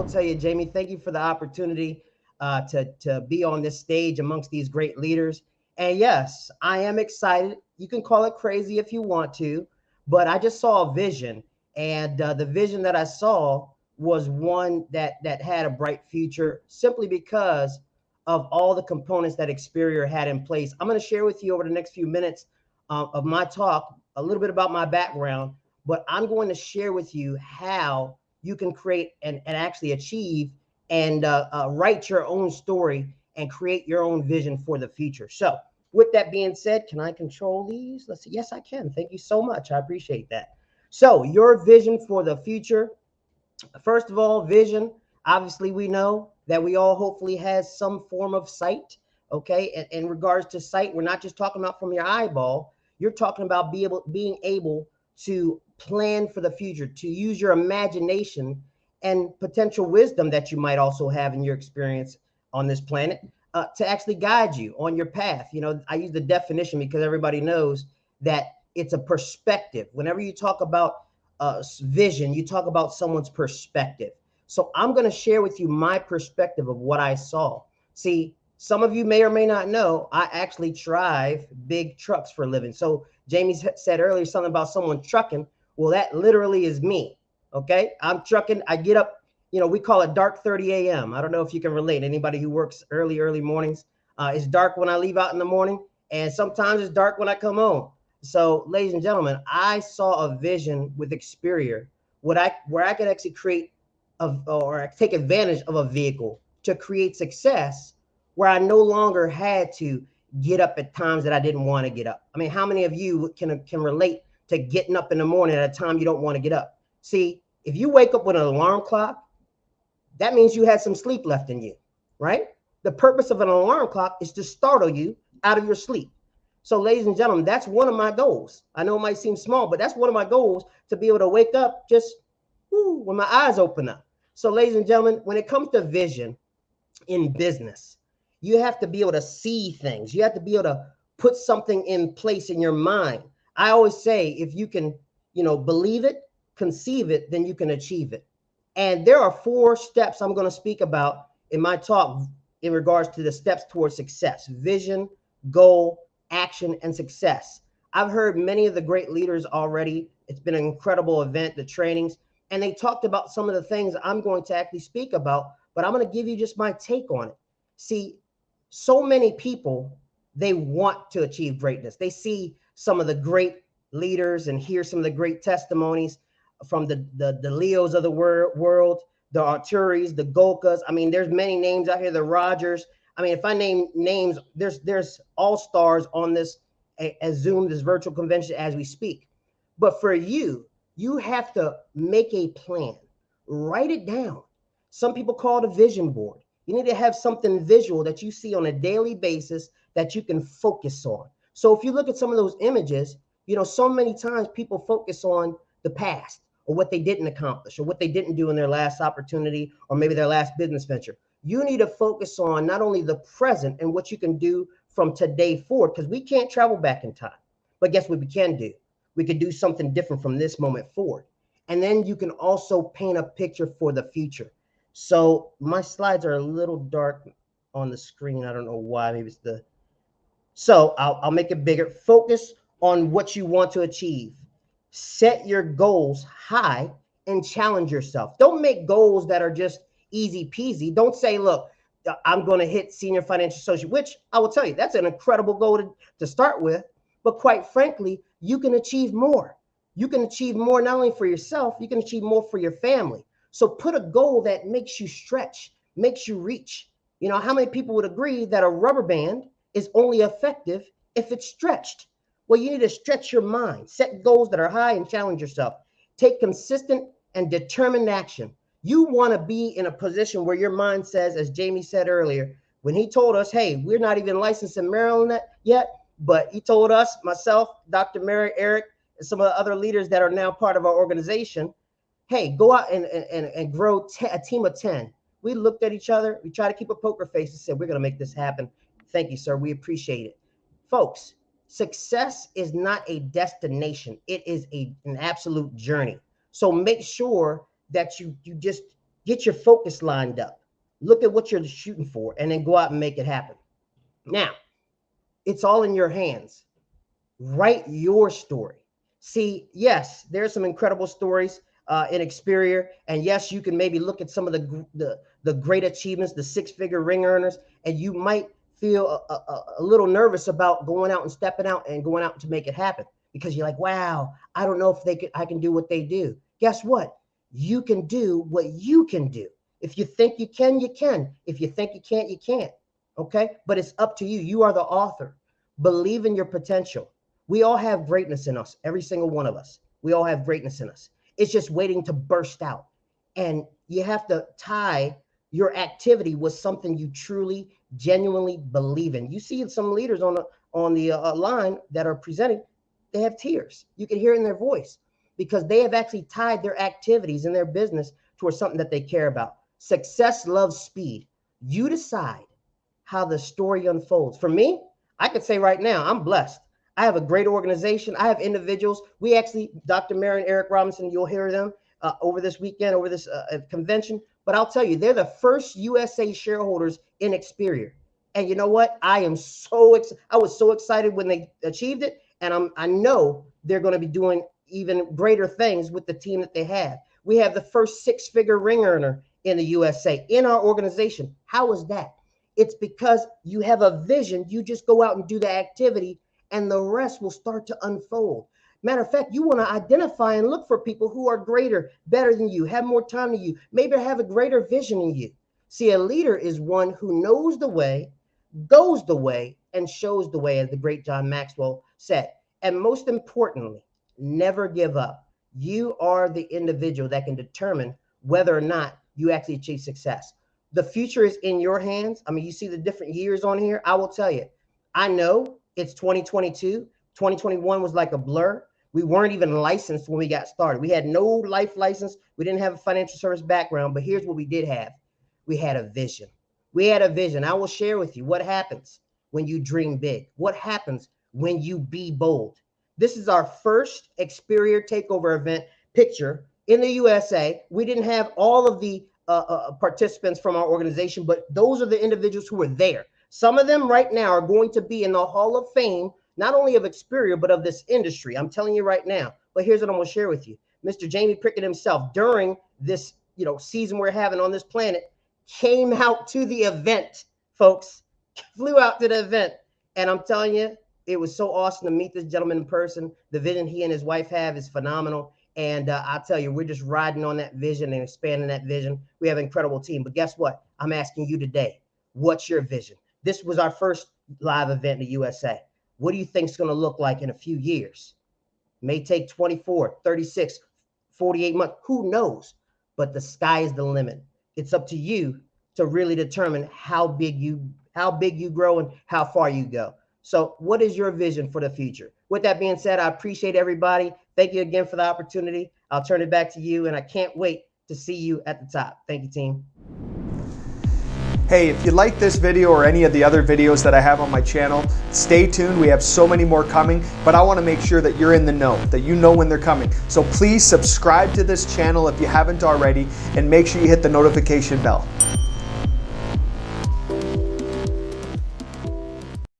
will tell you, Jamie, thank you for the opportunity to be on this stage amongst these great leaders. And yes, I am excited. You can call it crazy if you want to, but I just saw a vision, and the vision that I saw was one that had a bright future simply because of all the components that Experior had in place. I'm going to share with you over the next few minutes of my talk a little bit about my background, but I'm going to share with you how you can create and actually achieve and write your own story and create your own vision for the future. So, with that being said, can I control these? Let's see. Yes, I can. Thank you so much. I appreciate that. So, your vision for the future. First of all, vision. Obviously, we know that we all hopefully has some form of sight. Okay, and in regards to sight, we're not just talking about from your eyeball. You're talking about being able to plan for the future, to use your imagination and potential wisdom that you might also have in your experience on this planet to actually guide you on your path. You know, I use the definition because everybody knows that it's a perspective. Whenever you talk about vision, you talk about someone's perspective. So I'm going to share with you my perspective of what I saw. See, some of you may or may not know, I actually drive big trucks for a living. So Jamie said earlier something about someone trucking. Well, that literally is me. Okay. I'm trucking. I get up, you know, we call it dark 30 a.m. I don't know if you can relate. Anybody who works early mornings, it's dark when I leave out in the morning, and sometimes it's dark when I come home. So, ladies and gentlemen, I saw a vision with Experior, where I could actually create or take advantage of a vehicle to create success, where I no longer had to get up at times that I didn't want to get up. I mean, how many of you can relate to getting up in the morning at a time you don't want to get up? See, if you wake up with an alarm clock, that means you had some sleep left in you, right? The purpose of an alarm clock is to startle you out of your sleep. So, ladies and gentlemen, that's one of my goals. I know it might seem small, but that's one of my goals, to be able to wake up just when my eyes open up. So, ladies and gentlemen, when it comes to vision in business, you have to be able to see things. You have to be able to put something in place in your mind. I always say, if you can, believe it, conceive it, then you can achieve it. And there are 4 steps I'm going to speak about in my talk in regards to the steps towards success: vision, goal, action, and success. I've heard many of the great leaders already. It's been an incredible event, the trainings, and they talked about some of the things I'm going to actually speak about, but I'm going to give you just my take on it. See, so many people, they want to achieve greatness. They see some of the great leaders and hear some of the great testimonies from the Leos of the world, the Arturis, the Golkas. I mean, there's many names out here, the Rogers. I mean, if I name names, there's all stars on this as Zoom, this virtual convention as we speak. But for you, you have to make a plan, write it down. Some people call it a vision board. You need to have something visual that you see on a daily basis that you can focus on. So if you look at some of those images, so many times people focus on the past, or what they didn't accomplish, or what they didn't do in their last opportunity, or maybe their last business venture. You need to focus on not only the present and what you can do from today forward, because we can't travel back in time. But guess what we can do? We could do something different from this moment forward. And then you can also paint a picture for the future. So my slides are a little dark on the screen. I don't know why. Maybe it's so I'll make it bigger. Focus on what you want to achieve. Set your goals high and challenge yourself. Don't make goals that are just easy peasy. Don't say, look, I'm going to hit senior financial associate, which I will tell you, that's an incredible goal to start with. But quite frankly, you can achieve more. You can achieve more not only for yourself, you can achieve more for your family. So put a goal that makes you stretch, makes you reach. How many people would agree that a rubber band is only effective if it's stretched? Well, you need to stretch your mind, set goals that are high, and challenge yourself. Take consistent and determined action. You want to be in a position where your mind says, as Jamie said earlier, when he told us, hey, we're not even licensed in Maryland yet, but he told us, myself, Dr. Mary, Eric, and some of the other leaders that are now part of our organization, hey, go out and grow a team of 10. We looked at each other. We tried to keep a poker face and said, we're going to make this happen. Thank you, sir. We appreciate it. Folks, success is not a destination. It is an absolute journey. So make sure that you just Get your focus lined up. Look at what you're shooting for and then go out and make it happen. Now, it's all in your hands. Write your story. See, yes, there's some incredible stories in Experior, and yes, you can maybe look at some of the great achievements, the six-figure ring earners, and you might feel a little nervous about going out and stepping out and going out to make it happen because you're like, wow, I don't know if I can do what they do. Guess what? You can do what you can do. If you think you can, you can. If you think you can't, you can't. Okay? But it's up to you. You are the author. Believe in your potential. We all have greatness in us, every single one of us. We all have greatness in us. It's just waiting to burst out. And you have to tie your activity with something you truly, genuinely believe in. You see some leaders on the line that are presenting, they have tears. You can hear it in their voice because they have actually tied their activities in their business towards something that they care about. Success loves speed. You decide how the story unfolds. For me, I could say right now, I'm blessed. I have a great organization. I have individuals. We actually, Dr. Mary and Eric Robinson, you'll hear them over this weekend, over this convention. But I'll tell you, they're the first USA shareholders in Experior. And you know what? I was so excited when they achieved it. And I know they're going to be doing even greater things with the team that they have. We have the first six-figure ring earner in the USA in our organization. How is that? It's because you have a vision. You just go out and do the activity, and the rest will start to unfold. Matter of fact, you want to identify and look for people who are greater, better than you, have more time than you, maybe have a greater vision than you. See, a leader is one who knows the way, goes the way, and shows the way, as the great John Maxwell said. And most importantly, never give up. You are the individual that can determine whether or not you actually achieve success. The future is in your hands. I mean, you see the different years on here. I will tell you, I know it's 2022. 2021 was like a blur. We weren't even licensed when we got started. We had no life license. We didn't have a financial service background, but here's what we did have. We had a vision. We had a vision. I will share with you what happens when you dream big. What happens when you be bold. This is our first Experior Takeover event picture in the USA. We didn't have all of the participants from our organization, but those are the individuals who were there. Some of them right now are going to be in the Hall of Fame, not only of Experior, but of this industry. I'm telling you right now. But here's what I'm going to share with you. Mr. Jamie Prickett himself, during this season we're having on this planet, came out to the event, folks. Flew out to the event. And I'm telling you, it was so awesome to meet this gentleman in person. The vision he and his wife have is phenomenal. And I'll tell you, we're just riding on that vision and expanding that vision. We have an incredible team. But guess what? I'm asking you today, what's your vision? This was our first live event in the USA. What do you think it's going to look like in a few years? May take 24, 36, 48 months. Who knows? But the sky is the limit. It's up to you to really determine how big you grow and how far you go. So what is your vision for the future? With that being said, I appreciate everybody. Thank you again for the opportunity. I'll turn it back to you, and I can't wait to see you at the top. Thank you, team. Hey, if you like this video or any of the other videos that I have on my channel, stay tuned. We have so many more coming, but I want to make sure that you're in the know, that you know when they're coming. So please subscribe to this channel if you haven't already, and make sure you hit the notification bell.